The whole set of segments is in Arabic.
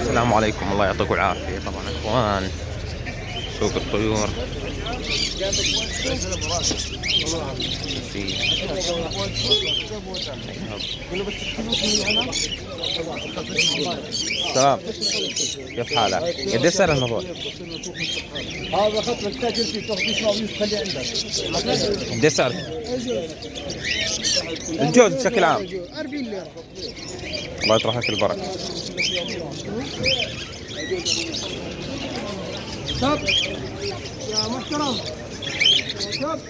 السلام عليكم، الله يعطيكم العافية. طبعا اخوان سوق الطيور سلام، كيف حالك؟ قديش سعر الموضوع؟ هذا خط لك تاجر فيه تاخذ تسمع وتخليه عندك. قديش سعر؟ الجوز بشكل عام 40 ليرة. الله يطرح لك البركة. شاب يا محترم شاب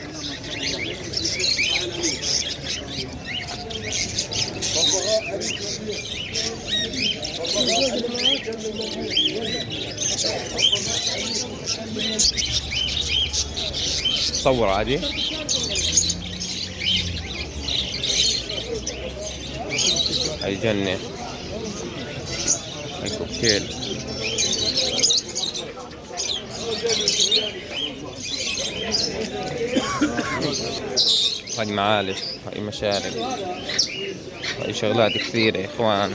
صور عادي. هاي جنة، هاي كوكتيل، هاي معالش، هاي مشارب، هاي شغلات كثيرة يا اخوان.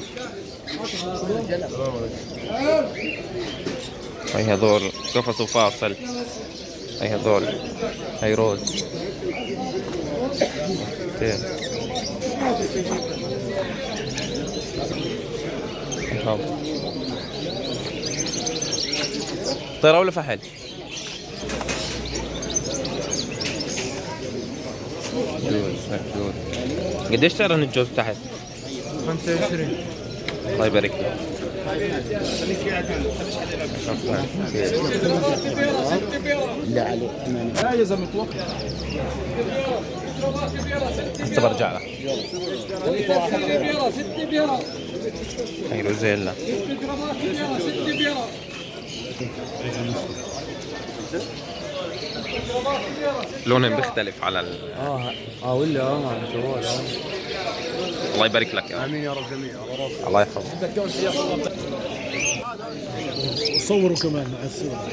هاي هذول قفص وفاصل، هاي هذول، هاي روز. طيرة ولا فحل؟ جوز. قديش سعر الجوز تحت؟ 25. الله يبارك لك. لا عليك لا يا زلمه توقف. هسه برجع لك. هاي روزيلا. لونهم بيختلف على ولا مع الجوال. الله يبارك لك يا امين يا رب جميع. الله يحفظك. صوروا كمان مع الصورة.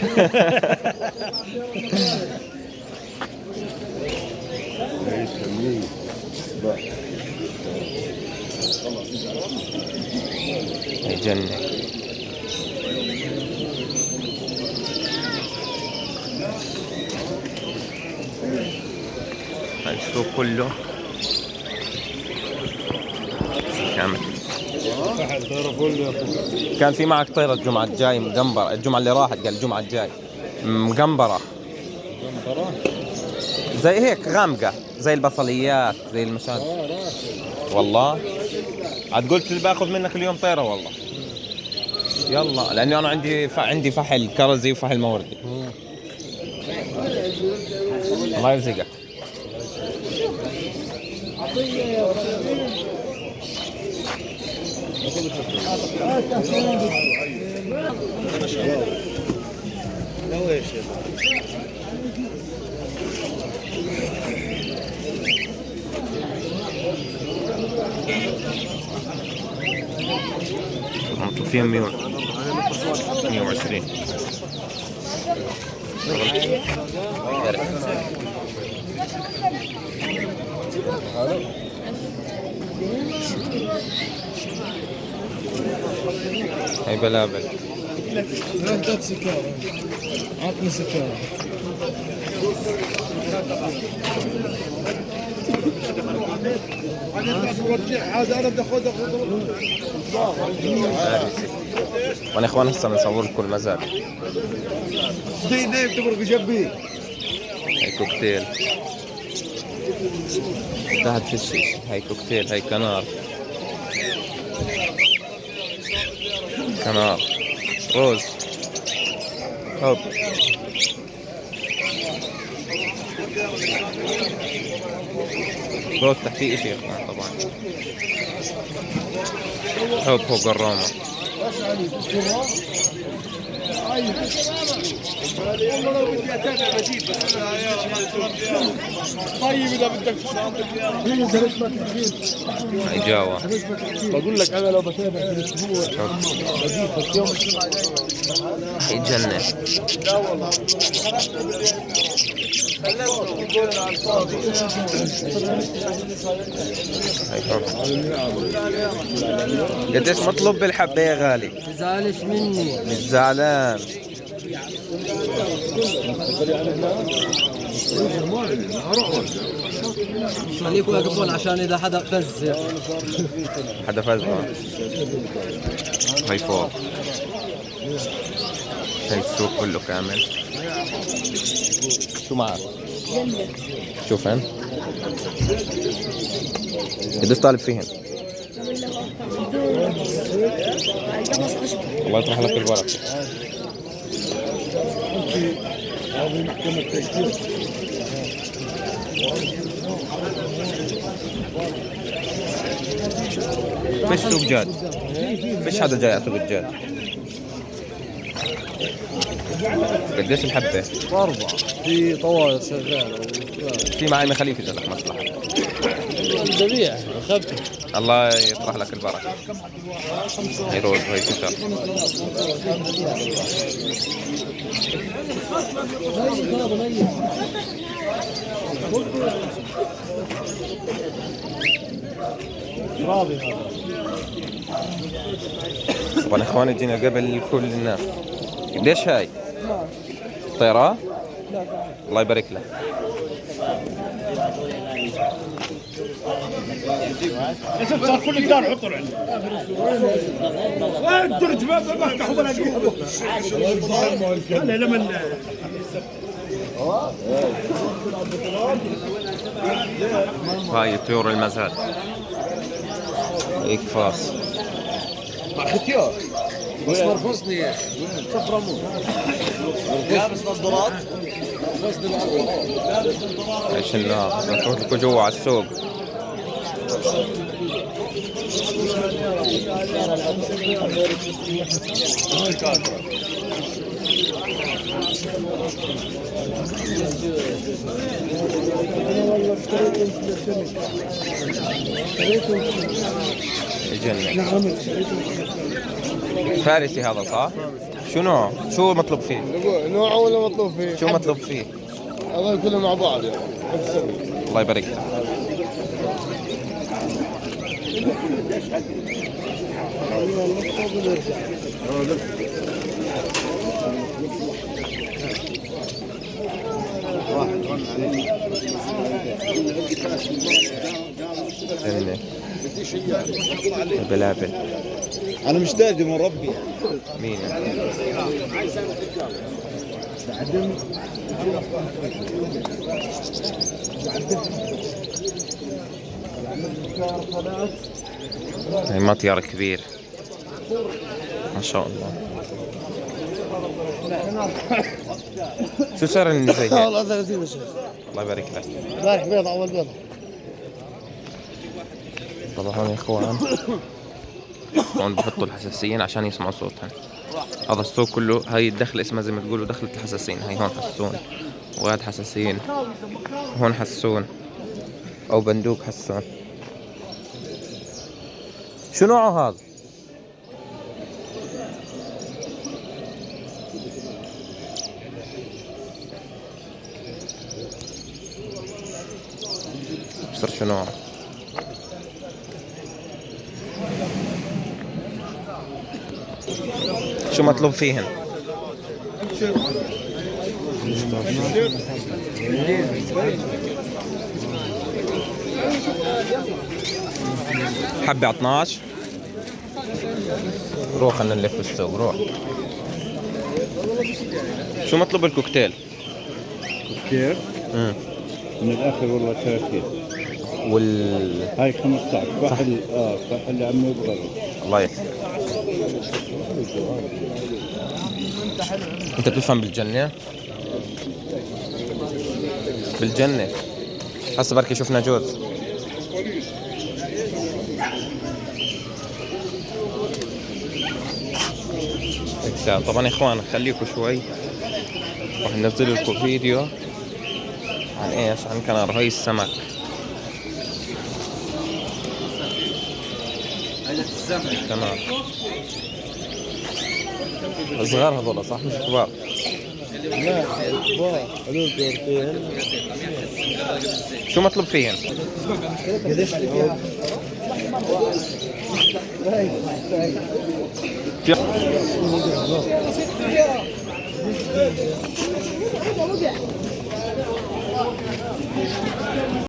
هاي جنة. هاي السوق كله كامل. كان في معك طيرة الجمعة الجاي مقنبرة، الجمعة اللي راحت قال الجمعة الجاي مقنبرة زي هيك غامقة، زي البصليات، زي المشاهد. والله عاد قلت باخذ منك اليوم طيرة والله. يلا لاني انا عندي فحل كرزي وفحل موردي. الله يرزقك. فيها 120. هاي بلابل. هات سكارة، عطني سكارة. هذا انا بدي اخذ وانا اخوان هسه بنصور لكم المزاد. نايم تمرق جنبي. هاي كوكتيل تحت في الشيش. هاي كوكتيل، هاي كنار روز. هوب روز تحتيه اشي يا اخوان. طبعا هوب قرامة. طيب اذا بدك هاي جاوا. بقول لك انا لو بتابع في الاسبوع بجيبك يوم هاي جنة. لا والله هاي حب. قديش مطلوب بالحبة يا غالي؟ تزعلش مني. مش زعلان. خليكم واقفون عشان اذا حدا فز. حدا فاز. هاي فوق. هاي السوق كله كامل. شو معك؟ شوف هن. قديش طالب فيهن؟ الله يطرح لك البركة. فيش سوق جاد. فيش حدا جاي على سوق الجاد. قديش الحبة؟ 4 في طوال شغال. في معي مخاليف إذا لك مصلحة. ببيع خبز. الله يطرح لك البركة. هي روز وهي كسر. راضي هذا. طبعا اخواني جينا قبل كل الناس. قديش هاي؟ طيرة؟ الله يبارك لك. صار كل الدار حطوا له. وين الدرج ما بفتحوا ولا اجيبه. هلا لمن هاي طيور المزاد. هيك فاس. حكيوه. مصدر فصلي كفرمو. لابس نظارات. ايش النار؟ نروح لكم جوا على السوق. يجنن. فارسي هذا صح؟ شو نوع؟ شو مطلوب فيه؟ نوعه ولا مطلوب فيه؟ شو مطلوب فيه؟ هذول كلهم مع بعض يعني. الله يبارك لك. جنة. بلابل. انا مش دادي مربي. مين؟ هي مطير كبير ما شاء الله. شو سعر اللي زي هيك؟ والله 30 شيخ. الله يبارك لك. امبارح بيض اول بيض. طبعا هون يا اخوان هون بحطوا الحساسين عشان يسمعوا صوتهم. هذا السوق كله هاي الدخلة اسمها زي ما تقولوا دخلة الحساسين. هاي هون حسون وهاد حساسين. هون حسون او بندوق حسون. شو نوعه هذا؟ بصير شو نوعه؟ شو مطلوب فيهن؟ حبة على 12. روح خلينا نلف السوق روح. شو مطلوب الكوكتيل؟ كيف؟ من الاخر والله 30. هاي 15 فحل. فحل عمي ابغى. الله يحفظك. انت بتفهم بالجنة؟ بالجنة هسه بركي شفنا جوز. طبعا يا اخوان خليكم شوي راح ننزل لكم فيديو عن ايش؟ عن كنار هاي السمك. كنار صغار هذول صح مش كبار؟ لا كبار هذول كورتين. شو مطلوب فيهن؟ قديش فيها؟ في